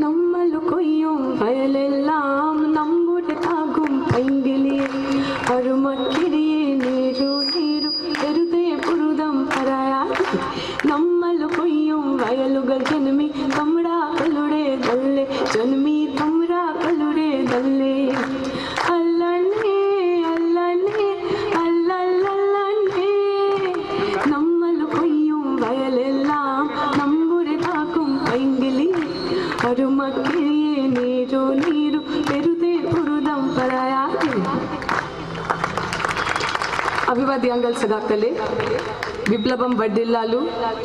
நம்மளு கொய்யும் வயலெல்லாம் நம்முடைய தாகும் பைங்கிலியே அருமக்கிரியே நீரு நீரு பெருதே புருதம் பராயாதி நம்மளு கொய்யும் வயலுகள் ஜனமி தம்ரா கலுடே தல்லே ஜனமி தம்ரா கலுடே தல்லே அல்லனே அல்லனே அல்லல்லல்லனே நம்மளு கொய்யும் வயலெல்லாம் நம்முடைய தாகும் பைங்கிலியே அருமக்கிரியே நீரு நீரு பெருதே புருதம் பராயாதி अभिवाद्यांगल सदाकले विप्लवम वर्दिल्लालु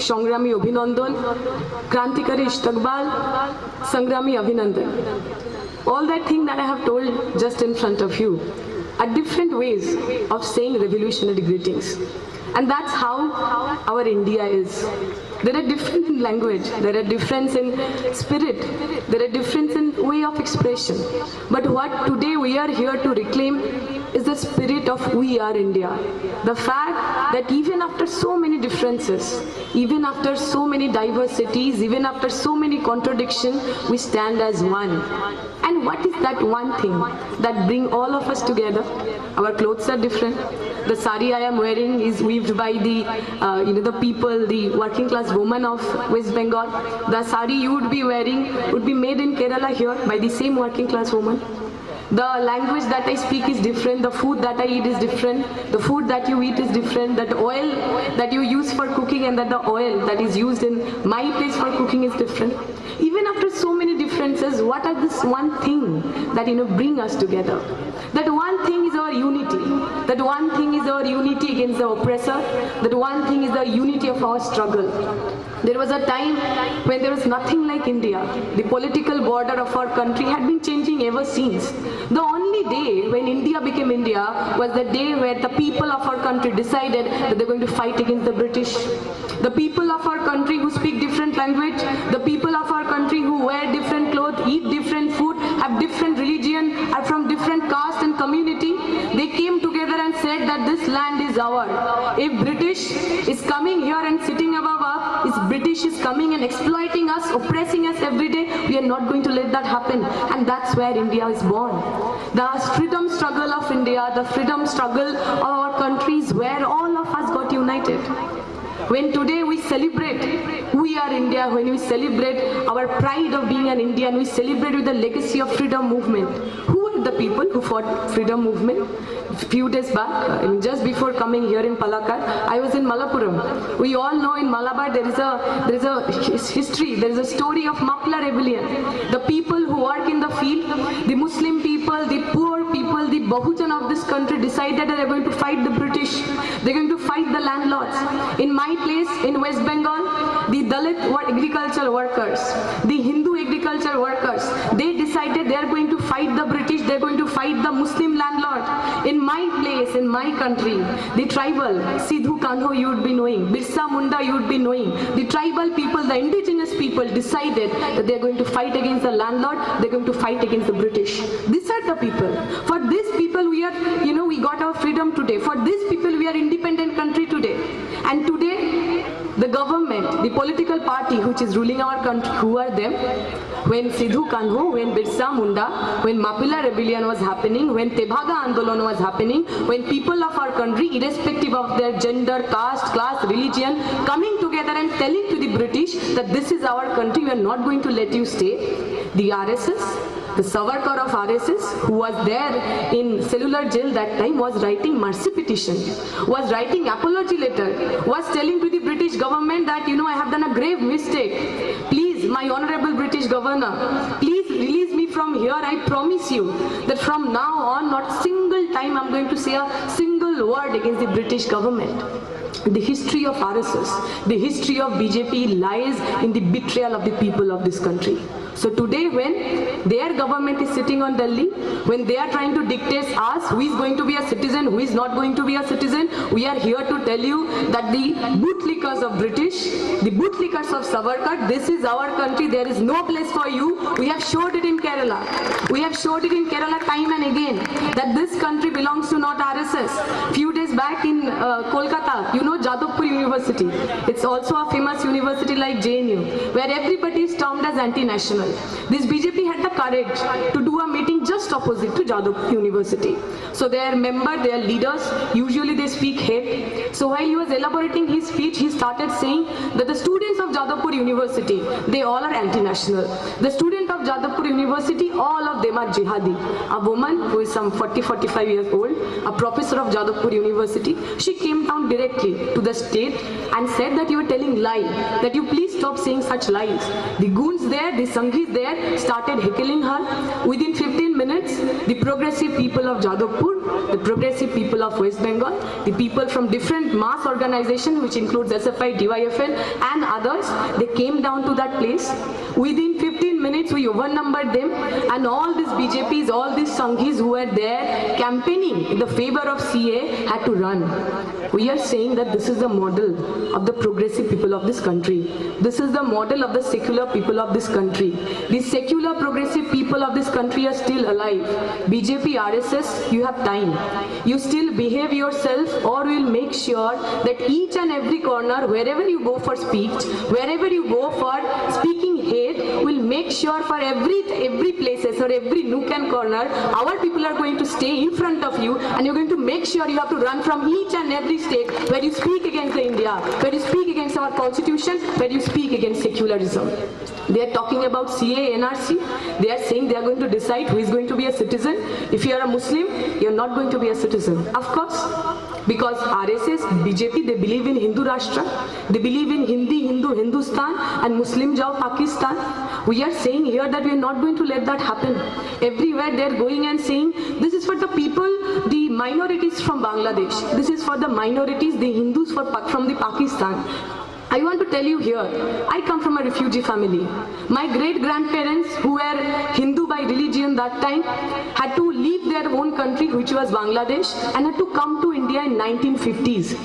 संग्रामी अभिनंदन क्रांतिकारी इस्तकबाल संग्रामी अभिनंदन all that thing that I have told just in front of you are different ways of saying revolutionary greetings. And that's how our India is. There are difference in language, there are difference in spirit, there are difference in way of expression. But what today we are here to reclaim is the spirit of we are India. The fact that even after so many differences, even after so many diversities, even after so many contradictions, we stand as one. And what is that one thing that bring all of us together? Our clothes are different. The sari I am wearing is weaved by the the people, the working class women of West Bengal. The sari you would be wearing would be made in Kerala here by the same working class woman. The language that I speak is different, the food that I eat is different, the food that you eat is different, that oil that you use for cooking and that the oil that is used in my place for cooking is different. Even after so many differences, what are this one thing that bring us together? That one thing is our unity. That one thing is our unity against the oppressor. That one thing is the unity of our struggle. There was a time when there was nothing like India. The political border of our country had been changing ever since. The only day when India became India was the day where the people of our country decided that they're going to fight against the British. The people of our country who speak different language, the people of our country who wear different clothes, eat different food, have different religion, are from different caste and community, they came together and said that this land is ours. If British is coming here and sitting above us, if British is coming and exploiting us, oppressing us every day, we are not going to let that happen. And that's where India is born. The freedom struggle of India, the freedom struggle of our countries where all of us got united. When today we celebrate we are India, when we celebrate our pride of being an Indian, we celebrate with the legacy of freedom movement. Who are the people who fought freedom movement? Few days back, just before coming here in Palakkad, I was in Malappuram. We all know in Malabar there is a history, there is a story of Mapla rebellion. The people who work in the field, the Muslim people, the poor people, the Bahujan of this country decided that they are going to fight the British. They are going to fight the landlords. In my place in West Bengal, the Dalit agricultural workers, the Hindu agricultural workers, they decided they are going to fight the British, they are going to fight the Muslim landlord. In my place, in my country, the tribal, Sidhu Kanho you would be knowing, Birsa Munda you would be knowing, the tribal people, the indigenous people decided that they are going to fight against the landlord, they are going to fight against the British. These are the people. For these people we are, we got our freedom today. For these people we are independent country today. And today, the government, the political party which is ruling our country, who are them? When Sidhu Kanho, when Birsa Munda, when Mapila rebellion was happening, when Tebhaga Andolan was happening, when people of our country, irrespective of their gender, caste, class, religion, coming together and telling to the British that this is our country, we are not going to let you stay. The RSS, the Savarkar of RSS, who was there in cellular jail that time, was writing mercy petition, was writing apology letter, was telling to the British government that, I have done a grave mistake. Please, my honorable British governor, please release me from here. I promise you that from now on, not single time I'm going to say a single word against the British government. The history of RSS, the history of BJP lies in the betrayal of the people of this country. So today when their government is sitting on Delhi, when they are trying to dictate us who is going to be a citizen, who is not going to be a citizen, we are here to tell you that the bootlickers of British, the bootlickers of Savarkar, this is our country, there is no place for you. We have showed it in Kerala. We have showed it in Kerala time and again that this country belongs to not RSS. Few days back in Kolkata, Jadavpur university. It's also a famous university like JNU, where everybody is termed as anti-national. This BJP had the courage to do a meeting just opposite to Jadavpur University. So their member, their leaders, usually they speak hate. So while he was elaborating his speech, he started saying that the students of Jadavpur University, they all are anti-national. The student of Jadavpur University, all of them are jihadi. A woman who is some 40-45 years old, a professor of Jadavpur University, she came down directly to the state and said that you are telling lie, that you please stop saying such lies. The goons there, the Sanghis there started heckling her. Within 15 minutes, the progressive people of Jadavpur, the progressive people of West Bengal, the people from different mass organizations which includes SFI, DYFL and others, they came down to that place. Within 15 minutes, we overnumbered them, and all these BJPs, all these Sanghis who were there campaigning in the favor of CA had to run. We are saying that this is the model of the progressive people of this country. This is the model of the secular people of this country. The secular progressive people of this country are still alive. BJP, RSS, you have time. You still behave yourself, or we will make sure that each and every corner, wherever you go for speech, wherever you go for speaking hate, we'll make sure for every places or every nook and corner, our people are going to stay in front of you, and you're going to make sure you have to run from each and every state where you speak against the India, where you speak against our constitution, where you speak against secularism. They are talking about CA, NRC. They are saying they are going to decide who is going to be a citizen. If you are a Muslim, you are not going to be a citizen. Of course, because RSS, BJP, they believe in Hindu Rashtra. They believe in Hindi, Hindu, Hindustan, and Muslim Jao, Pakistan. We are saying here that we are not going to let that happen. Everywhere they are going and saying, this is for the people, the minorities from Bangladesh. This is for the minorities, the Hindus from the Pakistan. I want to tell you here, I come from a refugee family. My great-grandparents, who were Hindu by religion that time, had to leave their own country, which was Bangladesh, and had to come to India in 1950s.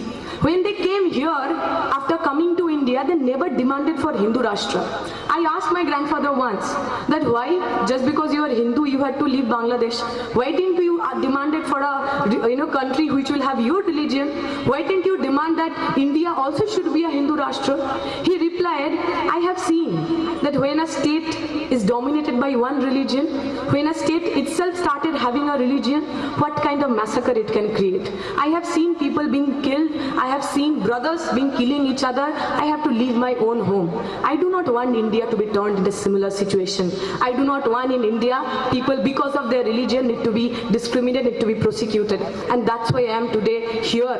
When they came here, after coming to India, they never demanded for Hindu Rashtra. I asked my grandfather once that why, just because you are Hindu, you had to leave Bangladesh. Why didn't you demand it for a country which will have your religion? Why didn't you demand that India also should be a Hindu Rashtra? He replied, I have seen that when a state is dominated by one religion, when a state itself started having a religion, what kind of massacre it can create. I have seen people being killed. I have seen brothers being killing each other. I have to leave my own home. I do not want India to be turned into a similar situation. I do not want in India people, because of their religion, need to be discriminated, need to be prosecuted. And that's why I am today here.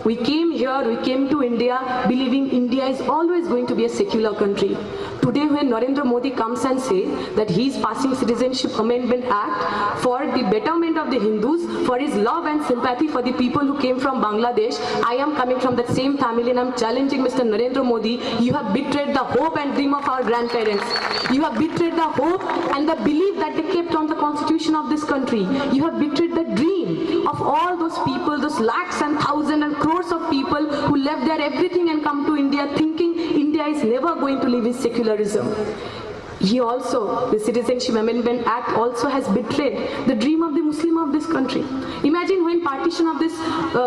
We came here, we came to India believing India is always going to be a secular country. Today when Narendra Modi comes and says that he is passing Citizenship Amendment Act for the betterment of the Hindus, for his love and sympathy for the people who came from Bangladesh, I am coming from that same family and I am challenging Mr. Narendra Modi. You have betrayed the hope and dream of our grandparents. You have betrayed the hope and the belief that they kept on the constitution of this country. You have betrayed the dream of all those people, those lakhs and thousands and crores of people who left their everything and come to India thinking India is never going to live in secularism. He also, the Citizenship Amendment Act also has betrayed the dream of the Muslim of this country. Imagine when partition of this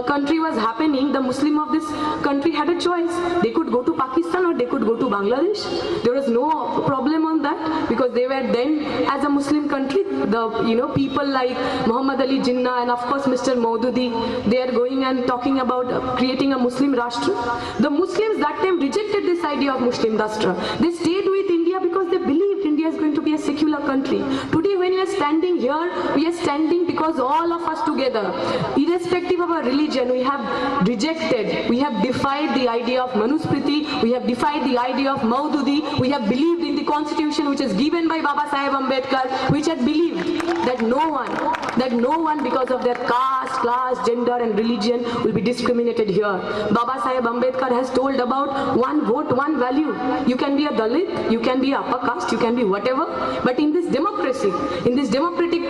country was happening, the Muslim of this country had a choice. They could go to Pakistan or they could go to Bangladesh. There was no problem on that because they were then, as a Muslim country, the people like Muhammad Ali Jinnah and of course Mr. Maududi, they are going and talking about creating a Muslim Rashtra. The Muslims that time rejected this idea of Muslim Rashtra. They stayed with India because they believed India is going to be a secular country. Today when we are standing here, we are standing because all of us together, irrespective of our religion, we have rejected, we have defied the idea of Manusmriti, we have defied the idea of Maududi, we have believed in the constitution which is given by Baba Saheb Ambedkar, which had believed that no one because of their caste, class, gender and religion will be discriminated here. Baba Saheb Ambedkar has told about one vote, one value. You can be a Dalit, you can be upper caste, you can be whatever, but in this democracy, in this democratic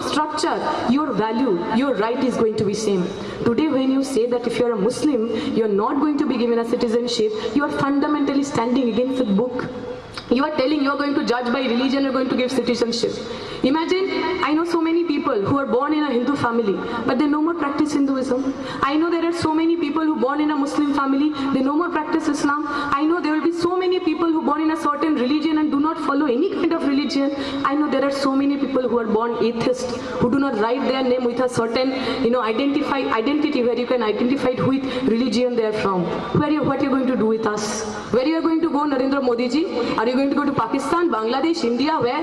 structure, your value, your right is going to be same. Today when you say that if you are a Muslim, you are not going to be given a citizenship, you are fundamentally standing against the book. You are telling you are going to judge by religion, you are going to give citizenship. Imagine I know so many people who are born in a Hindu family, but they no more practice Hinduism. I know there are so many people who born in a Muslim family, they no more practice Islam. I know there will be so many people who born in a certain religion and do not follow any kind of religion. I know there are so many people who are born atheist, who do not write their name with a certain, identity where you can identify which religion they are from. What are you going to do with us? Where you are going to go, Narendra Modi ji? Are you going to go to Pakistan, Bangladesh, India? Where?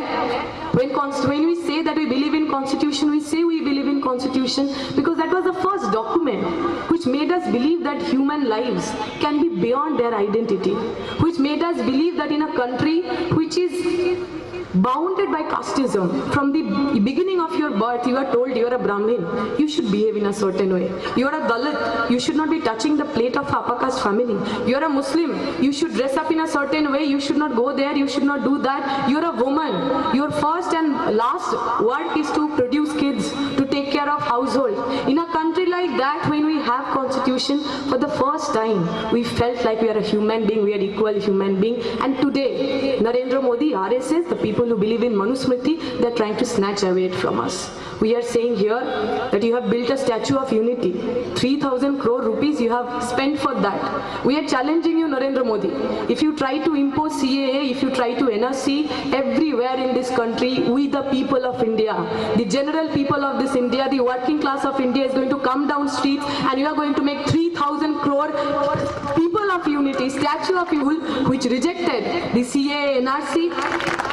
When we say that we believe in Constitution, we say we believe in Constitution because that was the first document which made us believe that human lives can be beyond their identity, which made us believe that in a country which is bounded by casteism, from the beginning of your birth, you are told you are a Brahmin, you should behave in a certain way. You are a Dalit, you should not be touching the plate of upper caste family. You are a Muslim, you should dress up in a certain way, you should not go there, you should not do that. You are a woman, your first and last work is to produce kids, to take care of household. In a country like that, when we have Constitution, for the first time, we felt like we are a human being, we are equal human being. And today, Narendra Modi, RSS, the people who believe in Manusmriti, they are trying to snatch away it from us. We are saying here that you have built a statue of unity. 3,000 crore rupees you have spent for that. We are challenging you, Narendra Modi. If you try to impose CAA, if you try to NRC, everywhere in this country, we the people of India, the general people of this India, the working class of India is going to come down streets and you are going to make 3,000 crore people of unity, statue of unity, which rejected the CAA, NRC.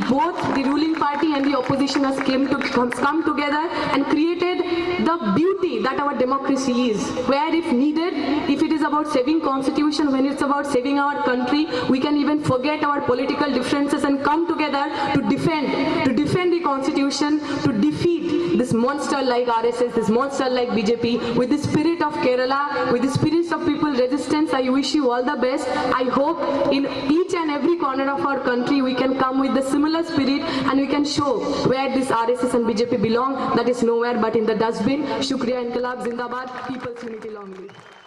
Both the ruling party and the opposition has come together and created the beauty that our democracy is, where if needed, if it is about saving Constitution, when it's about saving our country, we can even forget our political differences and come together to defend the Constitution, to defeat this monster like RSS, this monster like BJP, with the spirit of Kerala, with the spirits of people resistance. I wish you all the best. I hope in each and every corner of our country we can come with the similar spirit and we can show where this RSS and BJP belong. That is nowhere but in the dustbin. Shukriya, Inqilab Zindabad, People's Unity Long Live.